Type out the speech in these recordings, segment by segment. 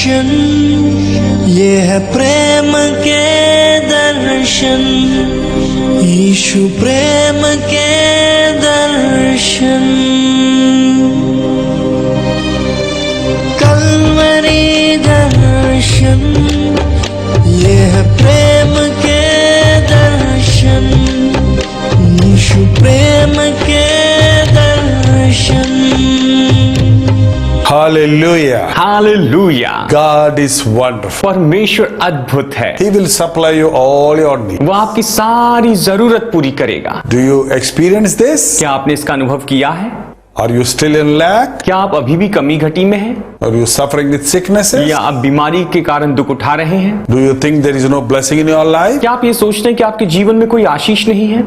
दर्शन, ये है प्रेम के दर्शन, यीशु प्रेम के दर्शन। कलवरी दर्शन, ये है प्रेम के दर्शन, यीशु प्रेम के दर्शन। Hallelujah. Hallelujah. God is wonderful. परमेश्वर अद्भुत है। He will supply you all your needs. वो आपकी सारी जरूरत पूरी करेगा। Do you experience this? क्या आपने इसका अनुभव किया है? Are you still in lack? क्या आप अभी भी कमी घटी में हैं? Are you suffering with sicknesses? या आप बीमारी के कारण दुख उठा रहे हैं? Do you think there is no blessing in your life? क्या आप ये सोचते हैं कि आपके जीवन में कोई आशीष नहीं है?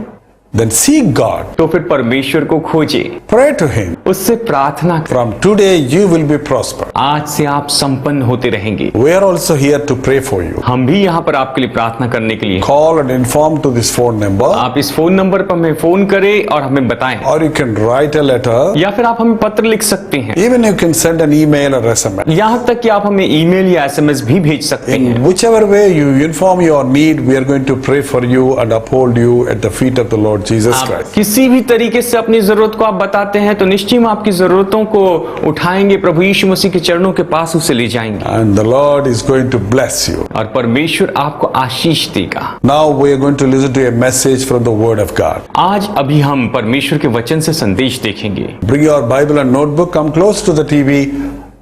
Then seek God. तो फिर परमेश्वर को खोजे, Pray to Him. उससे प्रार्थना करें। From today you will be prospered. आज से आप संपन्न होते रहेंगे। We are also here to pray for you. हम भी यहाँ पर आपके लिए प्रार्थना करने के लिए। Call and inform to this phone number. आप इस फोन नंबर पर हमें फोन करें और हमें बताएं, Or you can write a letter. या फिर आप हमें पत्र लिख सकते हैं। Even you can send an email or SMS. यहाँ तक कि आप हमें ईमेल या एसएमएस भी भेज सकते हैं। In whichever way you inform your need, we are going to pray for you and uphold you at the feet of the Lord Jesus आप Christ. किसी भी तरीके से अपनी जरूरत को आप बताते हैं तो निश्चय हम आपकी जरूरतों को उठाएंगे, प्रभु यीशु मसीह के चरणों के पास उसे ले जाएंगे And the Lord is going to bless you. और परमेश्वर आपको आशीष देगा। Now we are going to listen to a message from the Word of God. आज अभी हम परमेश्वर के वचन से संदेश देखेंगे। Bring your Bible and notebook, come close to the TV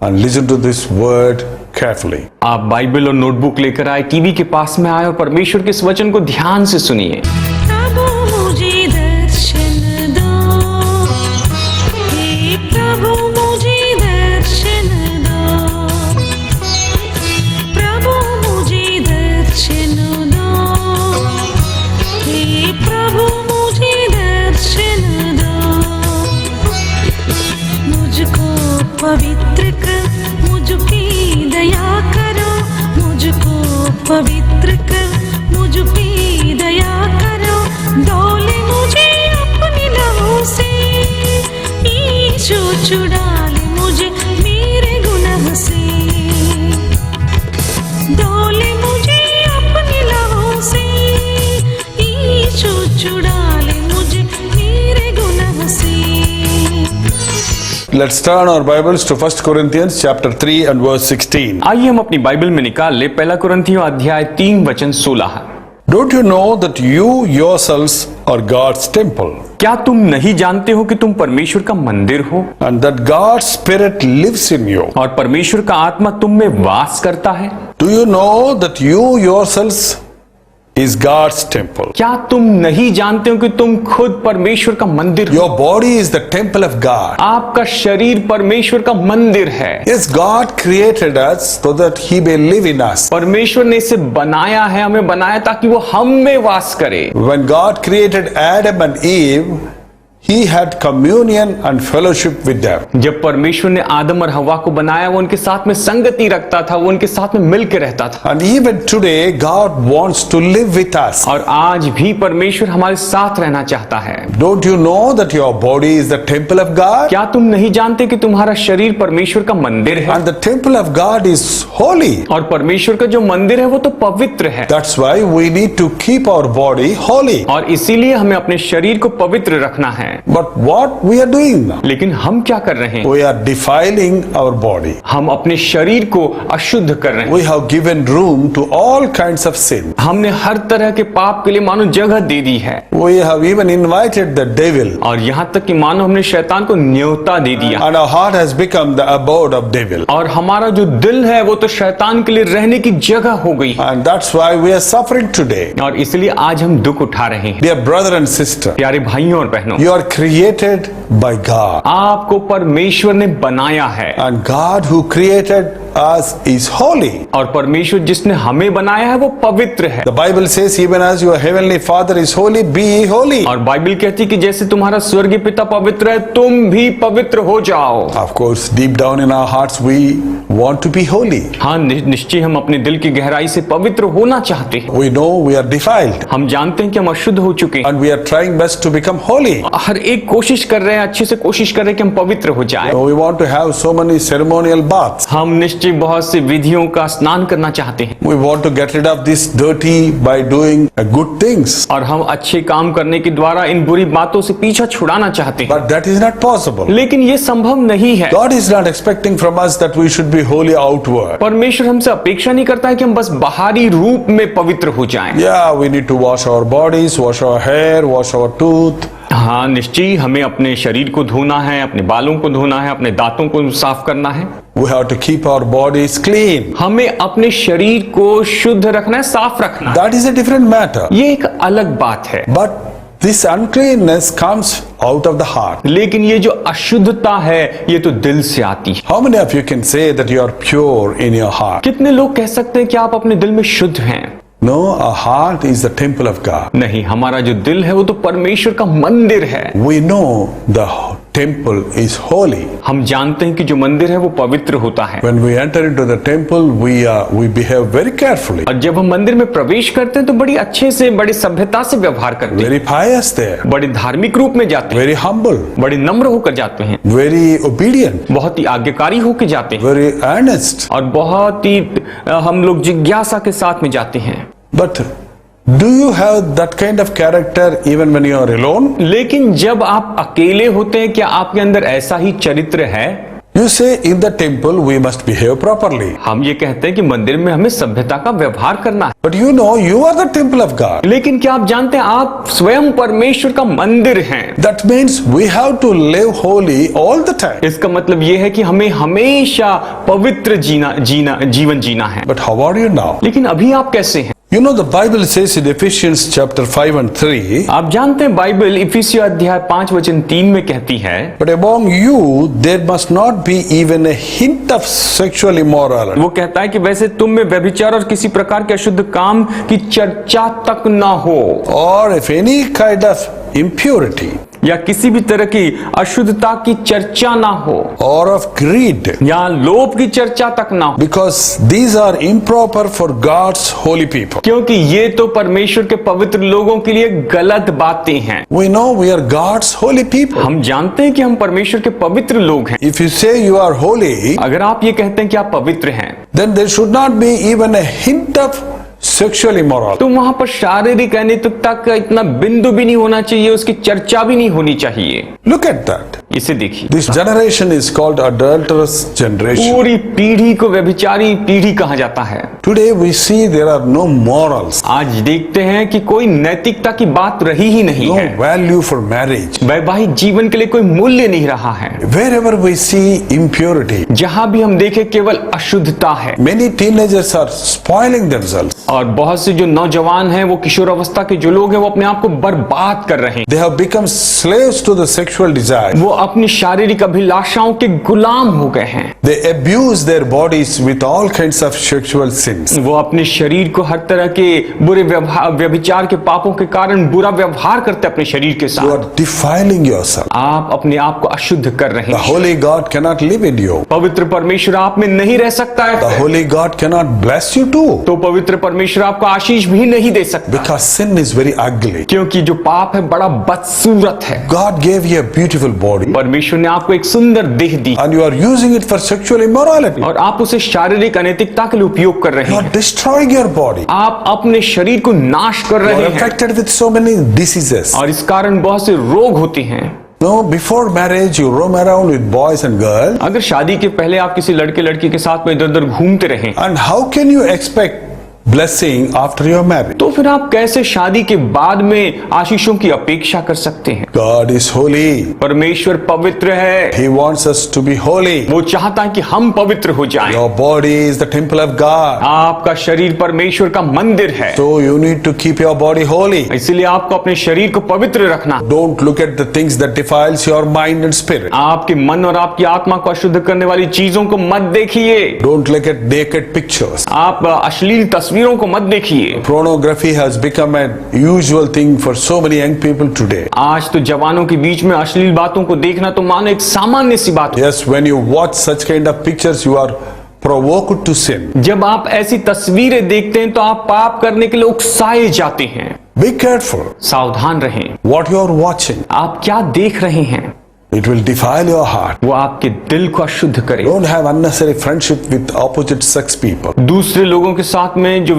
and listen to this word carefully. आप बाइबल और नोटबुक लेकर आए, टीवी के पास में आए और परमेश्वर के इस वचन को ध्यान से सुनिए। प्रभु मुझे दर्शन दो, हे प्रभु मुझे दर्शन दो, प्रभु मुझे दर्शन दो, हे प्रभु मुझे दर्शन दो। मुझको पवित्र कर, मुझकी दया करो, मुझको पवित्र कर, मुझकी दया करो। डोले मुझे अपने लहू से, यीशु छुड़ा ले मुझे मेरे गुनाह से। डोले मुझे अपने लहू से, यीशु छुड़ा ले मुझे मेरे गुनाह से। Let's turn our Bibles to 1 Corinthians chapter 3 and verse 16. आइए हम अपनी बाइबल में निकाल ले पहला कुरिन्थियों अध्याय 3 वचन 16। Don't you know that you yourselves are God's temple क्या तुम नहीं जानते हो कि तुम परमेश्वर का मंदिर हो and that God's Spirit lives in you? और परमेश्वर का आत्मा तुम में वास करता है? Do you know that you yourselves is God's temple? क्या तुम नहीं जानते हो कि तुम खुद परमेश्वर का मंदिर हो? Your body is the temple of God. आपका शरीर परमेश्वर का मंदिर है। Yes, God created us so that He may live in us. परमेश्वर ने इसे बनाया है, हमें बनाया ताकि वो हम में वास करे। When God created Adam and Eve, He had communion and fellowship with them. जब परमेश्वर ने आदम और हवा को बनाया, वो उनके साथ में संगति रखता था, वो उनके साथ में मिल के रहता था। And even today, God wants to live with us. और आज भी परमेश्वर हमारे साथ रहना चाहता है। Don't you know that your body is the temple of God? क्या तुम नहीं जानते कि तुम्हारा शरीर परमेश्वर का मंदिर है? And the temple of God is holy. और परमेश्वर का जो मंदिर है वो तो पवित्र है। That's why we need to keep our body holy. और इसीलिए हमें अपने शरीर को पवित्र रखना है। But what we are doing now? लेकिन हम क्या कर रहे हैं? We are defiling our body. हम अपने शरीर को अशुद्ध कर रहे हैं। We have given room to all kinds of sin. हमने हर तरह के पाप के लिए मानो जगह दे दी है। We have even invited the devil. और यहाँ तक कि मानो हमने शैतान को न्योता दे दिया। And our heart has become the abode of devil. और हमारा जो दिल है वो तो शैतान के लिए रहने की जगह हो गई। And that's why we are suffering today. और इसलिए आज हम दुख उठा रहे हैं। Dear brother and sister, प्यारे भाइयों और बहनों, you are created by God. आपको परमेश्वर ने बनाया है। And God who created us is holy. और परमेश्वर जिसने हमें बनाया है वो पवित्र है। The Bible says, even as your heavenly Father is holy, be ye holy. और बाइबल कहती है कि जैसे तुम्हारा स्वर्गीय पिता पवित्र है, तुम भी पवित्र हो जाओ। Of course, deep down in our hearts, we want to be holy. हाँ, निश्चय हम अपने दिल की गहराई से पवित्र होना चाहते हैं। We know we are defiled. हम जानते हैं कि हम अशुद्ध हो चुके हैं। And we are trying best to become holy. हर एक कोशिश कर रहे हैं, अच्छे से कोशिश कर रहे हैं कि हम पवित्र हो जाएं। We want to have so many ceremonial baths. हम निश्चय निश्चय बहुत से विधियों का स्नान करना चाहते हैं We want to get rid of this dirty by doing good things. और हम अच्छे काम करने के द्वारा इन बुरी बातों से पीछा छुड़ाना चाहते हैं, But that is not possible. लेकिन ये संभव नहीं है। God is not expecting from us that we should be holy outward. परमेश्वर हमसे अपेक्षा नहीं करता है कि हम बस बाहरी रूप में पवित्र हो जाएं। Yeah, we need to wash our bodies, wash our hair, wash our tooth. हाँ, निश्चय हमें अपने शरीर को धोना है, अपने बालों को धोना है, अपने दांतों को साफ करना है। We have to keep our bodies clean. हमें अपने शरीर को शुद्ध रखना है, साफ रखना है। That is a different matter. ये एक अलग बात है। But this uncleanness comes out of the heart. लेकिन ये जो अशुद्धता है ये तो दिल से आती है। How many of you can say that you are pure in your heart? कितने लोग कह सकते हैं कि आप अपने दिल में शुद्ध हैं? No, our heart is the temple of God. नहीं, हमारा जो दिल है वो तो परमेश्वर का मंदिर है। We know the temple is holy. हम जानते हैं कि जो मंदिर है वो पवित्र होता है। When we enter into the temple, we behave very carefully, और जब हम मंदिर में प्रवेश करते हैं तो बड़ी अच्छे से, बड़ी सभ्यता से व्यवहार करते हैं, very pious there, बड़े धार्मिक रूप में जाते हैं, very humble, बड़े नम्र होकर जाते हैं, very obedient, बहुत ही आज्ञाकारी होकर जाते हैं, very earnest. और बहुत ही हम लोग जिज्ञासा के साथ में जाते हैं। But do you have that kind of character even when you are alone? लेकिन जब आप अकेले होते हैं क्या आपके अंदर ऐसा ही चरित्र है? You say in the temple we must behave properly. हम ये कहते हैं कि मंदिर में हमें सभ्यता का व्यवहार करना है, But you know you are the temple of God. लेकिन क्या आप जानते हैं आप स्वयं परमेश्वर का मंदिर हैं? That means we have to live holy all the time. इसका मतलब ये है कि हमें हमेशा पवित्र जीवन जीना है। But how are you now? लेकिन अभी आप कैसे हैं? You know the Bible says in Ephesians chapter 5 and 3, आप जानते हैं बाइबल इफिसियों अध्याय 5 वचन 3 में कहती है, but among you there must not be even a hint of sexual immorality, वो कहता है कि वैसे तुम में व्यभिचार और किसी प्रकार के अशुद्ध काम की चर्चा तक ना हो, or if any kind of impurity, या किसी भी तरह की अशुद्धता की चर्चा ना हो, or of greed, या लोभ की चर्चा तक ना हो, because these are improper for God's holy people. क्योंकि ये तो परमेश्वर के पवित्र लोगों के लिए गलत बातें हैं। We know we are God's holy people. हम जानते हैं कि हम परमेश्वर के पवित्र लोग हैं। If you say you are holy, अगर आप ये कहते हैं कि आप पवित्र हैं, then there should not be even a hint of sexual immorality. तो वहां पर शारीरिक अनैतिकता का इतना बिंदु भी नहीं होना चाहिए, उसकी चर्चा भी नहीं होनी चाहिए। Look at that. इसे देखिए, This generation is called adulterous generation. पूरी पीढ़ी को व्यभिचारी पीढ़ी कहा जाता है। Today we see there are no morals, आज देखते हैं कि कोई नैतिकता की बात रही ही नहीं no है, value for marriage. वैवाहिक जीवन के लिए कोई मूल्य नहीं रहा है। Wherever we see impurity, जहां भी हम देखें केवल अशुद्धता है, many teenagers are spoiling themselves. और बहुत से जो नौजवान हैं, वो किशोर अवस्था के जो लोग हैं, वो अपने आप को बर्बाद कर रहे हैं। They have become slaves to the sexual desire. वो अपनी शारीरिक अभिलाषाओं के गुलाम हो गए हैं। They abuse their bodies with all kinds of sexual sins. वो अपने शरीर को हर तरह के बुरे व्यभिचार के पापों के कारण बुरा व्यवहार करते हैं अपने शरीर के You साथ। are defiling yourself. आप अपने आप को अशुद्ध कर रहे The हैं। holy God cannot live in you. पवित्र परमेश्वर आप में नहीं रह सकता The है, holy God cannot bless you too. तो पवित्र परमेश्वर आपको आशीष भी नहीं दे सकता, Because sin is very ugly. क्योंकि जो पाप है बड़ा बदसूरत है। God gave you a beautiful body परमेश्वर ने आपको एक सुंदर देह दी and you are using it for sexual immorality. और आप उसे शारीरिक अनैतिकता के लिए उपयोग कर रहे You हैं। are destroying your body. आप अपने शरीर को नाश कर You रहे are हैं, affected with so many diseases. और इस कारण बहुत से रोग होते हैं। No, before marriage you roam around with boys and girls, अगर शादी के पहले आप किसी लड़के लड़की के साथ में इधर उधर घूमते रहें, and how can you expect blessing after your marriage? तो फिर आप कैसे शादी के बाद में आशीषों की अपेक्षा कर सकते हैं? God is holy. परमेश्वर पवित्र है, He wants us to be holy. वो चाहता है कि हम पवित्र हो जाएं। Your body is the temple of God. आपका शरीर परमेश्वर का मंदिर है, So you need to keep your body holy. इसलिए आपको अपने शरीर को पवित्र रखना। Don't look at the things that defiles your mind and spirit. आपके मन और आपकी आत्मा को अशुद्ध करने वाली चीजों को मत देखिए। Don't look at naked pictures. आप अश्लील तस्वीरों को मत देखिए। Pornography has become a usual thing for so many young people today. आज तो जवानों के बीच में अश्लील बातों को देखना तो मानो एक सामान्य सी बात है। Yes, when you watch such kind of pictures, you are provoked to sin. जब आप ऐसी तस्वीरें देखते हैं तो आप पाप करने के लिए उकसाए जाते हैं। Be careful सावधान रहें, what you are watching. आप क्या देख रहे हैं। It will defile your heart. वो आपके दिल को अशुद्ध करे। Don't have unnecessary friendship with opposite sex people. दूसरे लोगों के साथ में जो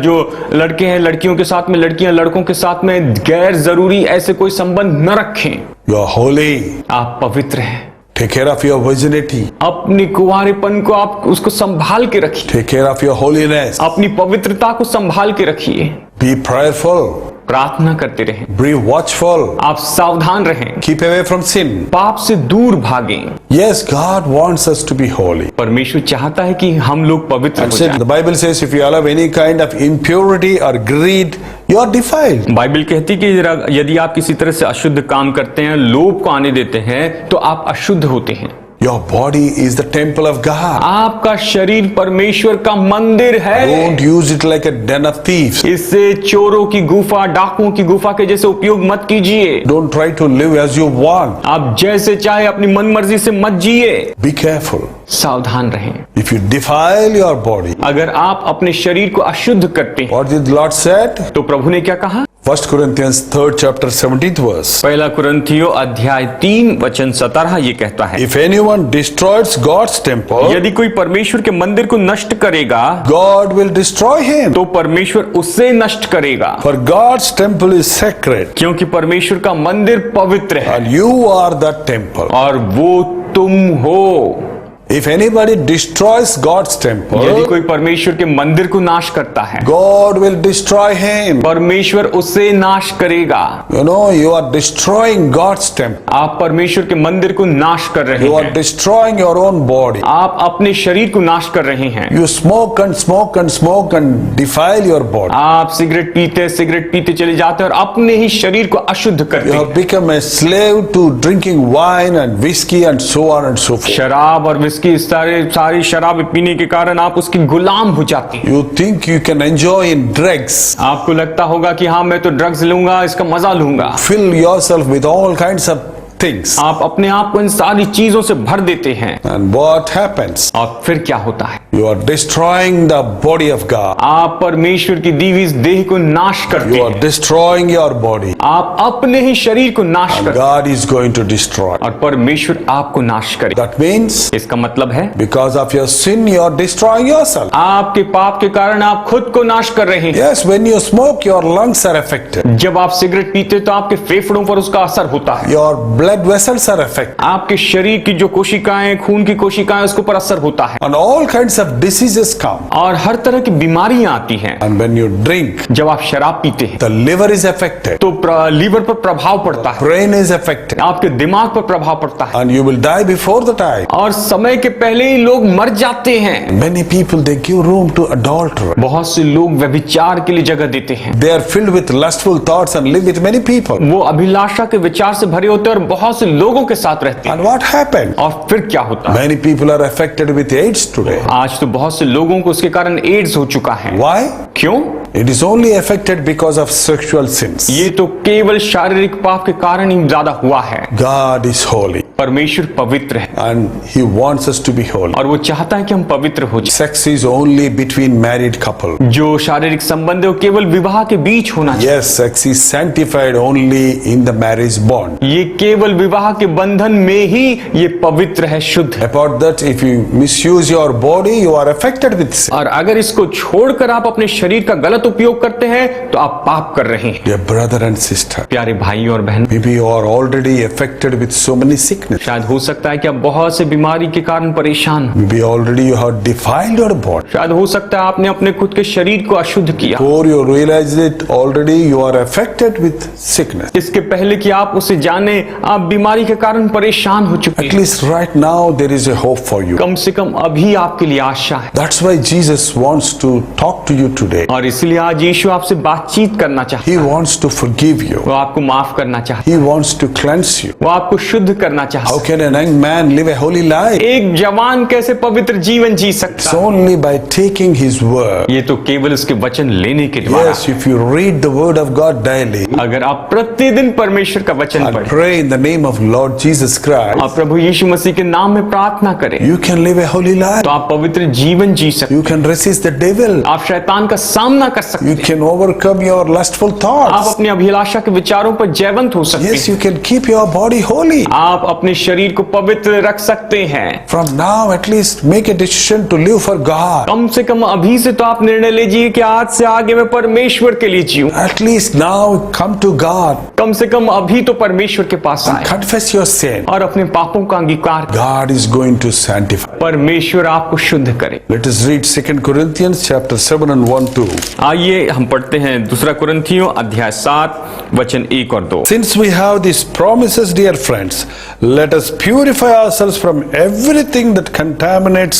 जो लड़के हैं लड़कियों के साथ में, लड़कियां लड़कों के साथ में गैर जरूरी ऐसे कोई संबंध न रखें। You are holy. आप पवित्र हैं। Take care of your virginity. अपनी कुंवारेपन को आप उसको संभाल के रखिए। Take care of your holiness. अपनी पवित्रता को संभाल के रखिए। Be prayerful. प्रार्थना करते रहें। Be watchful. आप सावधान रहें। Keep away from sin. पाप से दूर भागें। Yes, God wants us to be holy. परमेश्वर चाहता है कि हम लोग पवित्र हो जाएं। The Bible says if you allow any kind of impurity or greed, you are defiled. Bible कहती है कि यदि आप किसी तरह से अशुद्ध काम करते हैं, लोभ को आने देते हैं, तो आप अशुद्ध होते हैं। Your body is the temple of God. आपका शरीर परमेश्वर का मंदिर है। Don't use it like a den of thieves. इससे चोरों की गुफा, डाकुओं की गुफा के जैसे उपयोग मत कीजिए। Don't try to live as you want. आप जैसे चाहे अपनी मन मर्जी से मत जिए। Be careful. सावधान रहें। If you defile your body, अगर आप अपने शरीर को अशुद्ध करते हैं, what did the Lord said? तो प्रभु ने क्या कहा? 1 Corinthians 3rd chapter 17th verse. पहला कुरिन्थियों अध्याय 3 वचन 17 ये कहता है, If anyone destroys God's temple, यदि कोई परमेश्वर के मंदिर को नष्ट करेगा, God will destroy him. तो परमेश्वर उससे नष्ट करेगा, For God's temple is sacred, क्योंकि परमेश्वर का मंदिर पवित्र है and you are that temple. और वो तुम हो। If anybody destroys God's यदि temple, कोई परमेश्वर के मंदिर को नाश करता है, God will destroy him. परमेश्वर उससे नाश करेगा। You know, you are destroying God's temple. आप परमेश्वर के मंदिर को नाश कर रहे You are हैं। destroying your own body. आप अपने शरीर को नाश कर रहे हैं। You smoke and smoke and smoke and defile your body. आप सिगरेट पीते चले जाते हैं और अपने ही शरीर को अशुद्ध करते You हैं। have become a slave to drinking wine and whiskey and so on and so forth. शराब और विस्की सारी शराब पीने के कारण आप उसकी गुलाम हो जाते हैं। You think you can enjoy in drugs. आपको लगता होगा कि हाँ मैं तो ड्रग्स लूंगा, इसका मजा लूंगा। Fill yourself with all kinds of things. आप अपने आप को इन सारी चीजों से भर देते हैं And what happens? और फिर क्या होता है? You are destroying the body of God. आप परमेश्वर की दी हुई इस देह को नाश करते You are हैं। destroying your body. आप अपने ही शरीर को नाश And करते God is going to destroy. हैं और परमेश्वर आपको नाश करे। That means इसका मतलब है because of your sin, you are destroying yourself. आपके पाप के कारण आप खुद को नाश कर रहे हैं। Yes, when you smoke, your lungs are affected. जब आप सिगरेट पीते तो आपके फेफड़ों पर उसका असर होता है। Your blood vessels are affected. आपके शरीर की जो कोशिकाएं, खून की कोशिकाएं, उसके ऊपर असर होता है And all kinds of diseases come. और हर तरह की बीमारियां आती हैं। And when you drink, जब आप शराब पीते हैं the liver is affected. तो लीवर पर प्रभाव पड़ता है, Brain is affected. आपके दिमाग पर प्रभाव पड़ता है And you will die before the time. और समय के पहले ही लोग मर जाते हैं। Many people, they give room to adultery. बहुत से लोग व्यभिचार के लिए जगह देते हैं। They are filled with lustful thoughts and live with many people. वो अभिलाषा के विचार से भरे होते हैं और बहुत से लोगों के साथ रहते हैं। And what happened? और फिर क्या होता है? Many people are affected with AIDS today. आज तो बहुत से लोगों को उसके कारण एड्स हो चुका है। Why? क्यों? It is only affected because of sexual sins. ये तो केवल शारीरिक पाप के कारण ही ज्यादा हुआ है। God is holy परमेश्वर पवित्र है and He wants us to be holy. और वो चाहता है कि हम पवित्र हो जाएं। Sex is only between married couple. जो शारीरिक संबंध है वो केवल विवाह के बीच होना चाहिए। Yes, sex is sanctified only in the marriage bond. ये केवल विवाह के बंधन में ही ये पवित्र है, शुद्ध है। Apart that, if you misuse your body, you are affected with sin. और अगर इसको छोड़कर आप अपने शरीर का गलत उपयोग करते हैं तो आप पाप कर रहे हैं। Dear brother and sister, प्यारे भाई और बहन, maybe you are already affected with so many sickness. शायद हो सकता है कि आप बहुत से बीमारी के कारण परेशान हो। Maybe already you have defiled your body. शायद हो सकता है आपने अपने खुद के शरीर को अशुद्ध किया। Before you realize it, already you are affected with sickness. इसके पहले कि आप उसे जाने, आप बीमारी के कारण परेशान हो चुके At हैं। least right now there is a hope for you. कम से कम अभी आपके लिए आशा है That's why Jesus wants to talk to you today. और इसलिए आज यीशु आपसे बातचीत करना चाहता He है। wants to forgive you. वो आपको माफ करना चाहता He wants to cleanse you. है, वो आपको शुद्ध करना चाहता How है। can a young man live a holy life? एक जवान कैसे पवित्र जीवन जी It's सकता है? only by taking His word. ये तो केवल उसके वचन लेने के द्वारा। Yes, if you read the word of God daily अगर आप प्रतिदिन परमेश्वर का वचन and पढ़ें pray in the name of Lord Jesus और Christ, प्रभु यीशु मसीह के नाम में प्रार्थना करें you can live a holy life. तो आप पवित्र जीवन जी सकते You can resist the devil. हैं। आप शैतान का सामना कर सकते You हैं। can overcome your lustful आप thoughts. अपनी अभिलाषा के विचारों पर जयवंत हो सकते Yes, हैं। you can keep your body holy. आप अपने शरीर को पवित्र रख सकते हैं। From now, at least make a decision to live for God. कम से कम अभी से तो आप निर्णय लीजिए कि आज से आगे मैं परमेश्वर के लिए जीऊं। At least now, come to God. कम से कम अभी तो परमेश्वर के पास आए Confess your sin. और अपने पापों का अंगीकार करें। God is going to sanctify. परमेश्वर आपको शुद्ध करे। Let us read 2 Corinthians chapter 7 and 1-2. आइए हम पढ़ते हैं दूसरा कुरिन्थियों अध्याय 7 वचन 1 और 2। Since we have these promises, dear friends, let us purify ourselves from everything that contaminates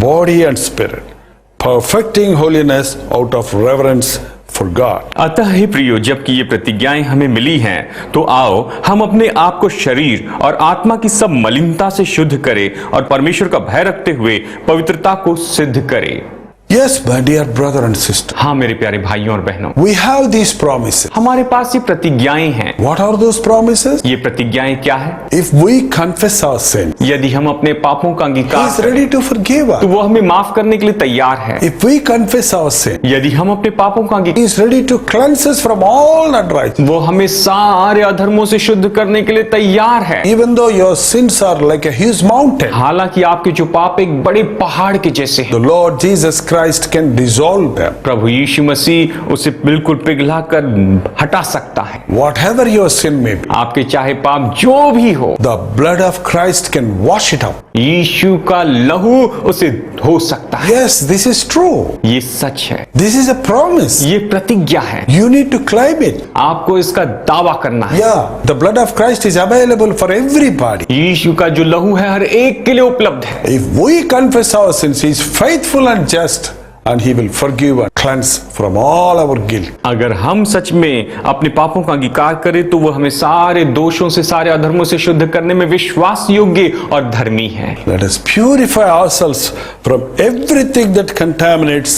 body and spirit, perfecting holiness out of reverence for God. अतः हे प्रियो, जबकि ये प्रतिज्ञाएं हमें मिली हैं, तो आओ हम अपने आप को शरीर और आत्मा की सब मलिनता से शुद्ध करें और परमेश्वर का भय रखते हुए पवित्रता को सिद्ध करें। Yes, my dear brother and sister, हाँ मेरे प्यारे भाइयों और बहनों, we have these promises. हमारे पास ये प्रतिज्ञाएं हैं। What are those promises? ये प्रतिज्ञाएं क्या है? If we confess our sin, यदि हम अपने पापों का He अंगीकार is करें, ready to forgive तो us. वो हमें माफ करने के लिए तैयार है। If we confess our sin, यदि हम अपने पापों का He अंगीकार, is ready to cleanse us from all unrighteousness. वो हमें सारे अधर्मों से शुद्ध करने के लिए तैयार है। Even though your sins are like a huge mountain, हालांकि आपके जो पाप एक बड़े पहाड़ के जैसे हैं, the Lord Jesus Christ can dissolve them. प्रभु यीशु मसीह उसे बिल्कुल पिघला कर हटा सकता है। Whatever your sin may be, आपके चाहे पाप जो भी हो, the blood of Christ can wash it out. यीशु का लहू उसे धो सकता है। Yes, this is true. ये सच है, This is a promise. ये प्रतिज्ञा है। You need to claim it. आपको इसका दावा करना है। Yeah, the blood of Christ is available for everybody. यीशु का जो लहू है हर एक के लिए उपलब्ध है। If we confess our sins, He is faithful and just, and He will forgive and cleanse from all our guilt. अगर हम सच में अपने पापों का अंगीकार करें तो वो हमें सारे दोषों से, सारे अधर्मों से शुद्ध करने में विश्वास योग्य और धर्मी है। Let us purify ourselves from everything that contaminates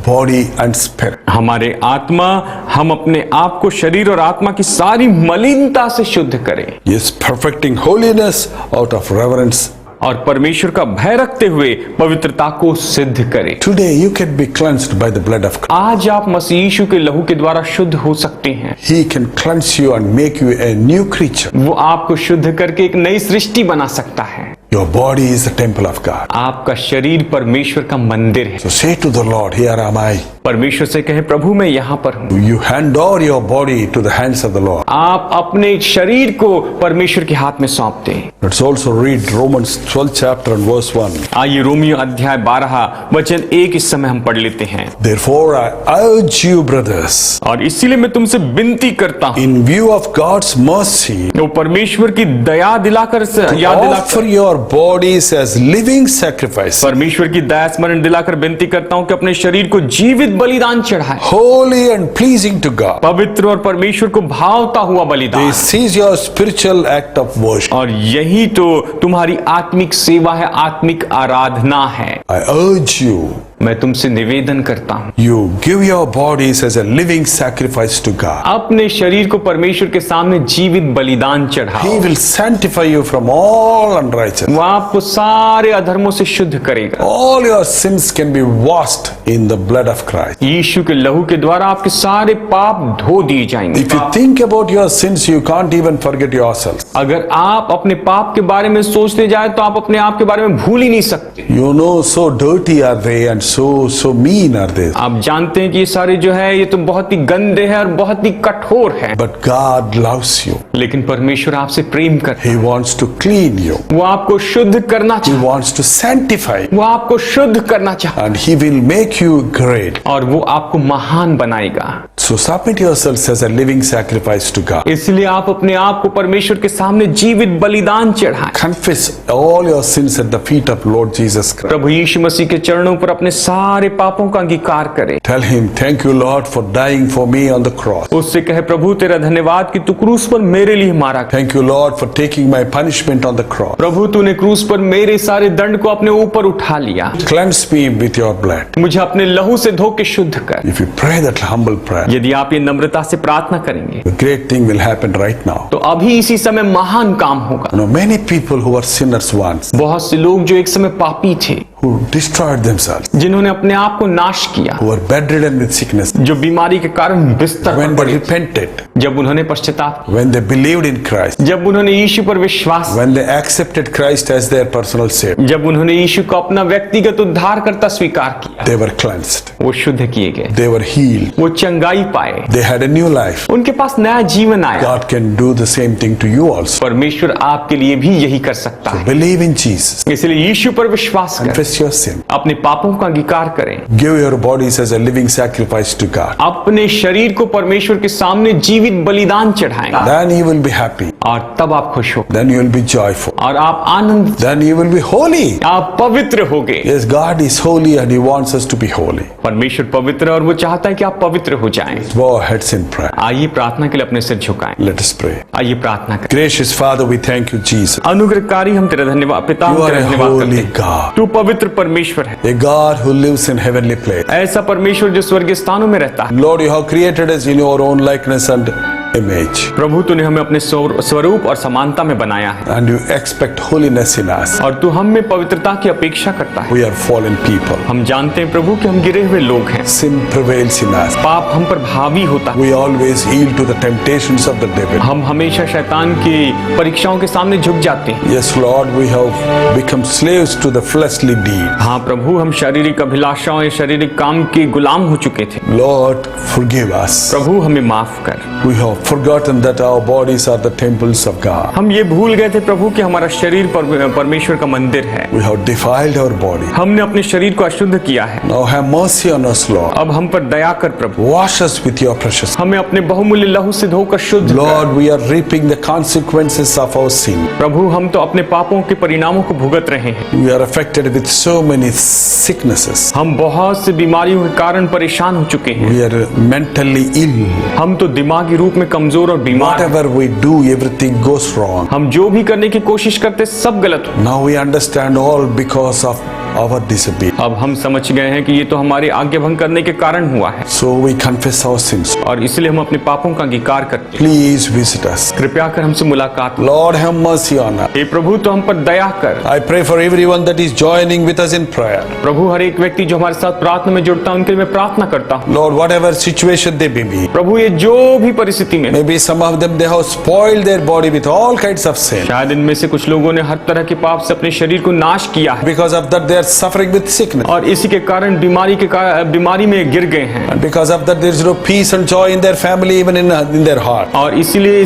body and spirit. हमारे आत्मा, हम अपने आप को शरीर और आत्मा की सारी मलिनता से शुद्ध करें Yes, perfecting holiness out of reverence. और परमेश्वर का भय रखते हुए पवित्रता को सिद्ध करें। Today you can be cleansed by the blood of Christ. आज आप मसीह यीशु के लहू के द्वारा शुद्ध हो सकते हैं। He can cleanse you and make you a new creature. वो आपको शुद्ध करके एक नई सृष्टि बना सकता है। Your body is the temple of God. आपका शरीर परमेश्वर का मंदिर है। So say to the Lord, here am I. परमेश्वर से कहे, प्रभु मैं यहाँ पर हूँ। You hand over your body to the hands of the Lord. आप अपने शरीर को परमेश्वर के हाथ में सौंप दें। Let's also read Romans 12th chapter and verse 1. आइए रोमियो अध्याय 12 वचन 1 इस समय हम पढ़ लेते हैं। Therefore I urge you, brothers, और इसीलिए मैं तुमसे विनती करता हूँ, in view of God's mercy, वो परमेश्वर की दया दिलाकर याद offer दिलाकर your bodies as living sacrifice, परमेश्वर की दया स्मरण दिलाकर विनती करता हूँ कि अपने शरीर को जीवित बलिदान चढ़ाए, holy and pleasing to God. पवित्र और परमेश्वर को भावता हुआ बलिदान। This is your spiritual act of worship. और यही तो तुम्हारी आत्मिक सेवा है, आत्मिक आराधना है। I urge you, मैं तुमसे निवेदन करता हूँ, you give your bodies as a living sacrifice to God. अपने शरीर को परमेश्वर के सामने जीवित बलिदान He चढ़ाओ। will sanctify you from all unrighteousness. वो आपको सारे अधर्मों से शुद्ध करेगा। All your sins can be washed in the blood of Christ. यीशु के लहू के द्वारा आपके सारे पाप धो दिए जाएंगे। If you think about your sins, you can't even forget yourself. अगर आप अपने पाप के बारे में सोचते जाए तो आप अपने आप के बारे में भूल ही नहीं सकते। You know, so dirty are they and so mean are they. आप जानते हैं कि ये सारे जो है ये तो बहुत ही गंदे हैं और बहुत ही कठोर हैं। But God loves you. लेकिन परमेश्वर आपसे प्रेम करता He wants to clean you. है। वो आपको शुद्ध करना He चाहता wants to sanctify you. है। वो आपको शुद्ध करना चाहता And He will make you great. है और वो आपको महान बनाएगा। So submit yourselves as a living sacrifice to God. इसलिए आप अपने आप को परमेश्वर के सामने जीवित बलिदान चढ़ाएं। Confess all your sins at the feet of Lord Jesus Christ. प्रभु यीशु मसीह के चरणों पर अपने सारे पापों का अंगीकार करें। Tell Him, thank you Lord for dying for me on the cross. उससे कहे, प्रभु तेरा धन्यवाद कि तू क्रूस पर मेरे लिए मारा गया। Thank you Lord for taking my punishment on the cross. प्रभु तूने क्रूस पर मेरे सारे दंड को अपने ऊपर उठा लिया। Cleanse me with your blood. मुझे अपने लहू से धो के शुद्ध कर। If you pray that humble prayer, यदि आप ये नम्रता से प्रार्थना करेंगे a great thing will happen right now. तो अभी इसी समय महान काम होगा। You know, many people who were sinners once, बहुत से लोग जो एक समय पापी थे, who destroyed themselves, जिन्होंने अपने आप को नाश किया, who were bedridden with sickness, जो बीमारी के कारण बिस्तर when पर they पड़े, repented, जब उन्होंने पश्चाताप, when they believed in Christ, जब उन्होंने यीशु पर विश्वास, when they accepted Christ as their personal Savior, जब उन्होंने यीशु को अपना व्यक्तिगत उद्धारकर्ता स्वीकार किया, they were cleansed, वो शुद्ध किए गए, they were healed, वो चंगाई पाए, they had a new life. उनके पास नया जीवन आया। God can do the same thing to you also. परमेश्वर आपके लिए भी यही कर सकता है। Believe in Jesus, इसलिए यीशु पर विश्वास करें, confess your sin, अपने पापों का अंगीकार करें, give your bodies as a living sacrifice to God. अपने शरीर को परमेश्वर के सामने जीवित बलिदान चढ़ाएं, Then you will be happy, और तब आप खुश हो, then you will be joyful, और आप आनंद, then you will be holy. आप पवित्र होगे। Yes, God is holy and He wants us to be holy. परमेश्वर पवित्र है और वो चाहता है कि आप पवित्र हो जाएं। Bow our heads in prayer. आइए प्रार्थना के लिए अपने सिर झुकाएं। Let us pray. आइए प्रार्थना करें। Gracious Father, we thank you, Jesus. अनुग्रहकारी हम तेरा धन्यवाद, पिता हम You are तेरा a धन्यवाद करते holy हैं। God, तू पवित्र परमेश्वर है, a God who lives in heavenly place. ऐसा परमेश्वर जो स्वर्गीय स्थानों में रहता है। Lord, you have created us in your own likeness and image, प्रभु तूने हमें अपने स्वरूप और समानता में बनाया है, and you expect holiness in us. और तू हम में पवित्रता की अपेक्षा करता है। We are fallen people. हम जानते हैं प्रभु कि हम गिरे हुए लोग हैं, Sin prevails in us. पाप हम पर हावी होता है, We always yield to the temptations of the devil. हम हमेशा शैतान की परीक्षाओं के सामने झुक जाते हैं। Yes, Lord, we have become slaves to the fleshly deed. हाँ प्रभु, हम शारीरिक अभिलाषाओं या शारीरिक काम के गुलाम हो चुके थे। Lord, forgive us. प्रभु हमें माफ कर। We have forgotten that our bodies are the temples of God. हम ये भूल गए थे प्रभु कि हमारा शरीर परमेश्वर का मंदिर है। We have defiled our body. हमने अपने शरीर को अशुद्ध किया है। Now have mercy on us, Lord. अब हम पर दया कर प्रभु, Wash us with your precious. हमें अपने बहुमूल्य लहू से धोकर शुद्ध कर। Lord, we are reaping the consequences of our sin. प्रभु हम तो अपने पापों के परिणामों को भुगत रहे हैं। We are affected with so many sicknesses. हम बहुत से बीमारियों के कारण परेशान हो चुके हैं। We are mentally ill. हम तो दिमागी रूप में कमजोर और बीमार हैं। Whatever we do, everything goes wrong. हम जो भी करने की कोशिश करते सब गलत हो। Now we understand all because of our disobedience. अब हम समझ गए हैं कि ये तो हमारे आज्ञा भंग करने के कारण हुआ है, So we confess our sins. और इसलिए हम अपने पापों का अंगीकार करते हैं। Please visit us. कृपया कर हमसे मुलाकात कर। Lord, have mercy on us. हे प्रभु तो हम पर दया कर। I pray for everyone that is joining with us in prayer. प्रभु हर एक व्यक्ति जो हमारे साथ प्रार्थना में जुड़ता है उनके लिए मैं प्रार्थना करता हूँ। Lord, whatever situation they may be, प्रभु ये जो भी परिस्थिति में, maybe some of them they have spoiled their body with all kinds of sin. शायद इनमें से कुछ लोगों ने हर तरह के पाप से अपने शरीर को नाश किया है, Because of that they are suffering with sickness. और इसी के कारण बीमारी में गिर गए हैं, And because of that there is no peace and joy in their family, even in their heart. और इसीलिए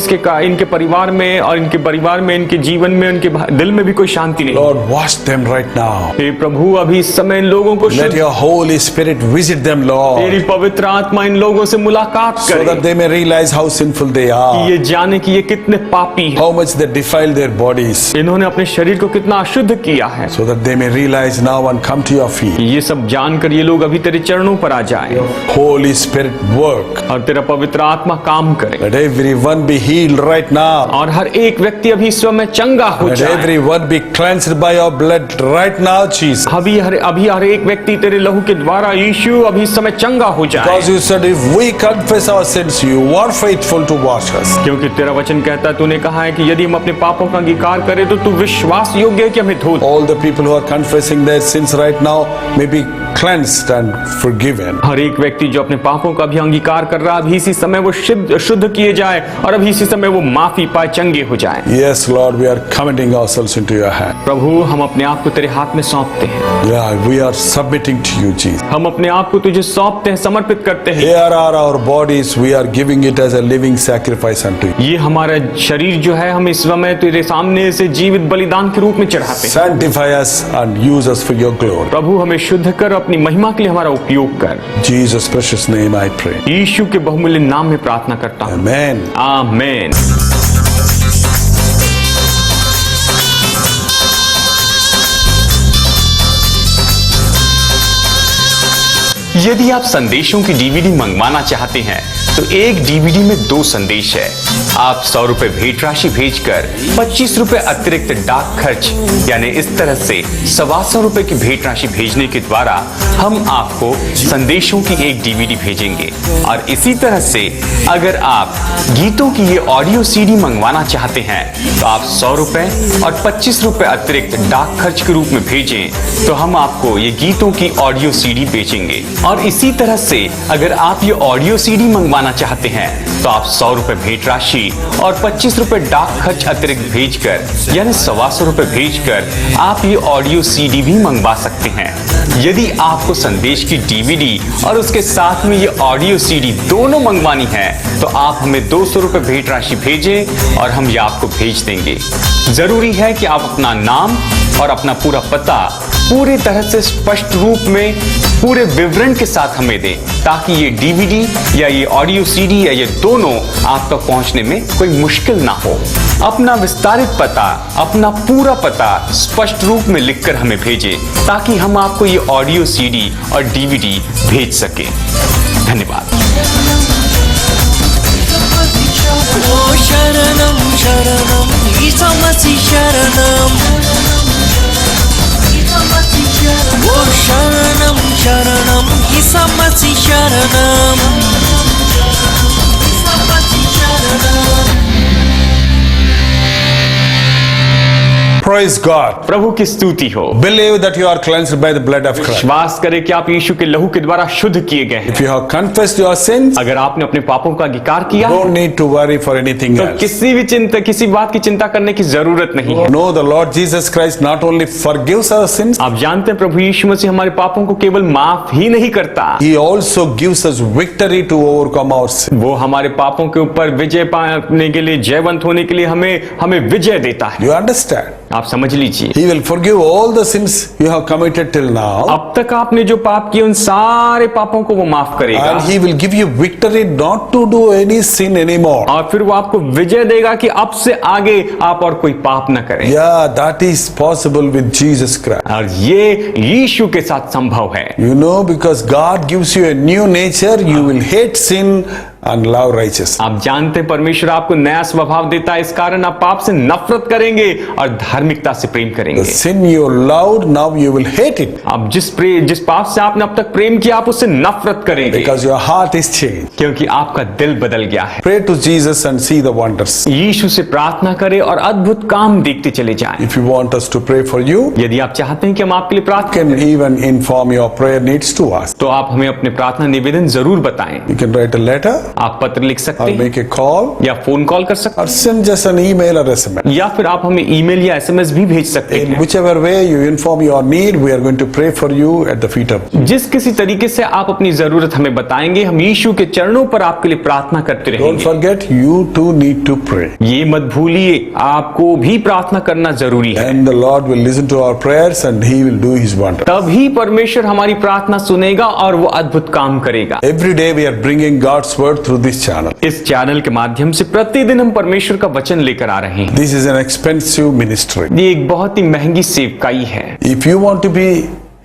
इनके परिवार में और इनके जीवन में, उनके दिल में भी कोई शांति नहीं। Lord, wash them right now. हे प्रभु अभी इस समय इन लोगों को Let your Holy Spirit visit them, तेरी Lord, पवित्र आत्मा इन लोगों से मुलाकात so that करे, they may realize how sinful they कि are, ये जाने कि ये कितने पापी हैं, how much they defile their bodies, इन्होंने अपने शरीर को कितना अशुद्ध किया है। so that they may realize now and come to your feet. ये सब जानकर ये लोग अभी तेरे चरणों पर आ जाए, Holy Spirit, work. और तेरा पवित्र आत्मा काम करे, Let everyone be healed right now. और हर एक व्यक्ति अभी इस समय चंगा हो Let जाए। everyone be cleansed by your blood right now, Jesus. अभी हर एक व्यक्ति तेरे लहू के द्वारा यीशु अभी इस समय चंगा हो जाए, Because you said if we confess our sins, you are faithful to wash us. क्योंकि तेरा वचन कहता है, तूने कहा है कि यदि हम अपने पापों का अंगीकार करें तो तू विश्वास योग्य है कि हमें धो दे। All the people who are confessing their sins right now may be cleansed and forgiven. हर एक व्यक्ति जो अपने पापों का भी अंगीकार कर रहा है अभी इसी समय वो शुद्ध किए जाए, और अभी इसी समय वो माफी पाए, चंगे हो जाए। Yes, Lord, we are committing ourselves into your hand. प्रभु हम अपने आप को तेरे हाथ में सौंपते हैं, Yeah, we are submitting to you, Jesus. हम अपने आप को तुझे सौंपते हैं, समर्पित करते हैं। Here are our bodies. We are giving it as a living sacrifice unto you. ये हमारा शरीर जो है हम इस समय तेरे सामने से जीवित बलिदान के रूप में चढ़ाते हैं। Sanctify us and use us for your glory. प्रभु हमें शुद्ध कर, अपनी महिमा के लिए हमारा उपयोग कर। Jesus' precious name I pray. यीशु के बहुमूल्य नाम में प्रार्थना करता हूँ, Amen. आमीन। यदि आप संदेशों की डीवीडी मंगवाना चाहते हैं तो एक डीवीडी में 2 संदेश है। आप 100 रुपए भेंट राशि भेजकर 25 रुपए अतिरिक्त डाक खर्च यानी इस तरह से 125 रुपए की भेंट राशि भेजने के द्वारा हम आपको संदेशों की एक डीवीडी भेजेंगे। और इसी तरह से अगर आप गीतों की ये ऑडियो सीडी मंगवाना चाहते हैं तो आप 100 रुपए और 25 रुपए अतिरिक्त डाक खर्च के रूप में भेजें तो हम आपको ये गीतों की ऑडियो सीडी बेचेंगे। और इसी तरह से अगर आप ये ऑडियो सीडी मंगवाना चाहते हैं तो आप 100 रुपए भेंट राशि और 25 रुपए डाक खर्च अतिरिक्त भेजकर यानी 125 रुपए भेजकर आप ये ऑडियो सीडी भी मंगवा सकते हैं। यदि आपको संदेश की डीवीडी और उसके साथ में ये ऑडियो सीडी दोनों मंगवानी है तो आप हमें 200 रुपए भेंट राशि भेजें और हम ये आपको भेज देंगे। जरूरी है कि आप अपना नाम और अपना पूरा पता पूरी तरह से स्पष्ट रूप में पूरे विवरण के साथ हमें दें ताकि ये डीवीडी या ये ऑडियो सीडी या ये दोनों आप तक पहुंचने में कोई मुश्किल ना हो। अपना विस्तारित पता, अपना पूरा पता स्पष्ट रूप में लिखकर हमें भेजें ताकि हम आपको ये ऑडियो सीडी और डीवीडी भेज सकें। धन्यवाद। ओ शरणम शरणम ईसा मसीह शरणम, ओ शरणम शरणम ईसा मसीह शरणम, ईसा मसीह शरणम। Praise God. प्रभु की स्तुति हो। Believe that you are cleansed by the blood of Christ. विश्वास करें कि आप यीशु के लहू के द्वारा शुद्ध किए गए हैं। If you have confessed your sins, अगर आपने अपने पापों का अंगीकार किया don't need to worry for anything तो else. किसी बात की चिंता करने की जरूरत नहीं है। No, the Lord Jesus Christ not only forgives our sins, आप जानते हैं प्रभु यीशु मसीह हमारे पापों को केवल माफ ही नहीं करता, He also gives us victory to overcome our sin. वो हमारे पापों के ऊपर विजय पाने के लिए, जयवंत होने के लिए हमें विजय देता है। You understand? आप समझ लीजिए, He will forgive all the sins you have committed till now, अब तक आपने जो पाप किए उन सारे पापों को वो माफ करेगा and He will give you victory not to do any sin anymore. और फिर वो आपको विजय देगा कि अब से आगे आप और कोई पाप न करें। Yeah, that is possible with Jesus Christ. और ये यीशु के साथ संभव है। You know, because God gives you a new nature, you will hate sin and love righteousness. आप जानते हैं परमेश्वर आपको नया स्वभाव देता है, इस कारण आप पाप से नफरत करेंगे और धार्मिकता से प्रेम करेंगे। The sin you loved, now you will hate it. अब जिस पाप से आपने अब तक प्रेम किया आप उससे नफरत करेंगे Because your heart is changed. क्योंकि आपका दिल बदल गया है। Pray to Jesus and see the wonders. यीशु से प्रार्थना करें और अद्भुत काम देखते चले जाएं। If you want us to pray for you, यदि आप चाहते हैं कि हम आपके लिए प्रार्थना you can even inform your prayer needs to us. तो आप हमें अपने प्रार्थना निवेदन जरूर बताएं। You can write a letter आप पत्र लिख सकते or हैं make a call या फोन कॉल कर सकते or send just an email or SMS. हैं या फिर आप हमें ईमेल या एसएमएस भी भेज सकते In हैं। whichever way you inform your need, we are going to pray for you at the feet of Jesus. जिस किसी तरीके से आप अपनी जरूरत हमें बताएंगे हम यीशु के चरणों पर आपके लिए प्रार्थना करते Don't रहेंगे। forget, you too need to pray. ये मत भूलिए आपको भी प्रार्थना करना जरूरी है, And the Lord will listen to our prayers and He will do His wonder. तभी परमेश्वर हमारी प्रार्थना सुनेगा और वो अद्भुत काम करेगा। Every day we are bringing God's word through this channel. इस चैनल के माध्यम से प्रतिदिन हम परमेश्वर का वचन लेकर आ रहे हैं। This is an expensive ministry. ये एक बहुत ही महंगी सेवकाई है। If you want to be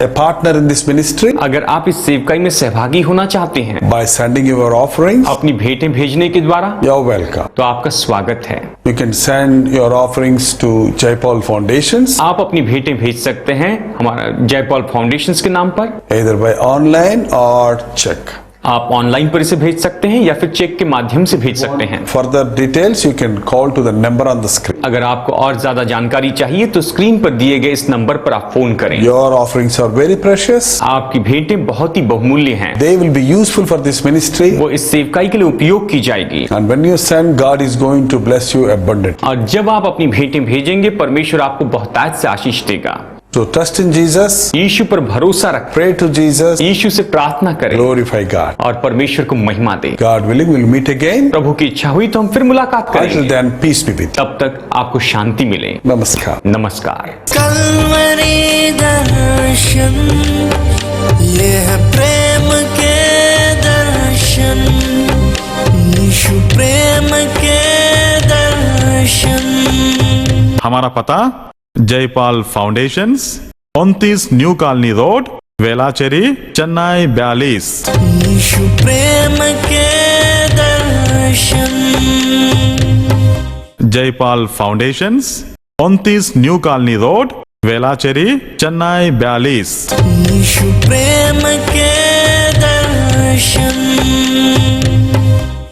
a partner in this ministry अगर आप इस सेवकाई में सहभागी होना चाहते हैं by sending your offerings, अपनी भेंटें भेजने के द्वारा, you're welcome. तो आपका स्वागत है। You can send your offerings to Jaipal Foundations आप अपनी भेंटें भेज सकते हैं हमारा जयपाल फाउंडेशंस के नाम पर, either by online or check. आप ऑनलाइन पर इसे भेज सकते हैं या फिर चेक के माध्यम से भेज सकते हैं। Further details you can call to the number on the screen. अगर आपको और ज्यादा जानकारी चाहिए तो स्क्रीन पर दिए गए इस नंबर पर आप फोन करें। Your offerings are very precious. आपकी भेंटें बहुत ही बहुमूल्य हैं, They will be useful for this ministry. वो इस सेवकाई के लिए उपयोग की जाएगी। And when you send, God is going to bless you abundantly. और जब आप अपनी भेंटें भेजेंगे परमेश्वर आपको बहुतायत से आशीष देगा। So trust in Jesus, यीशु पर भरोसा रखें, pray to Jesus, यीशु से प्रार्थना करें glorify God. और परमेश्वर को महिमा दें। God willing, we'll meet again. प्रभु की इच्छा हुई तो हम फिर मुलाकात Until करेंगे। then, peace be with you. तब तक आपको शांति मिले। Namaskar. नमस्कार। कल्वरी दर्शन, ये है प्रेम के दर्शन, यीशु प्रेम के दर्शन। हमारा पता Jaipal foundations, 29 new colony road, Velachery Chennai 42। Yeshu प्रेम के दर्शन। Jaipal foundations 29 new colony road, Velachery Chennai 42। Yeshu प्रेम के दर्शन।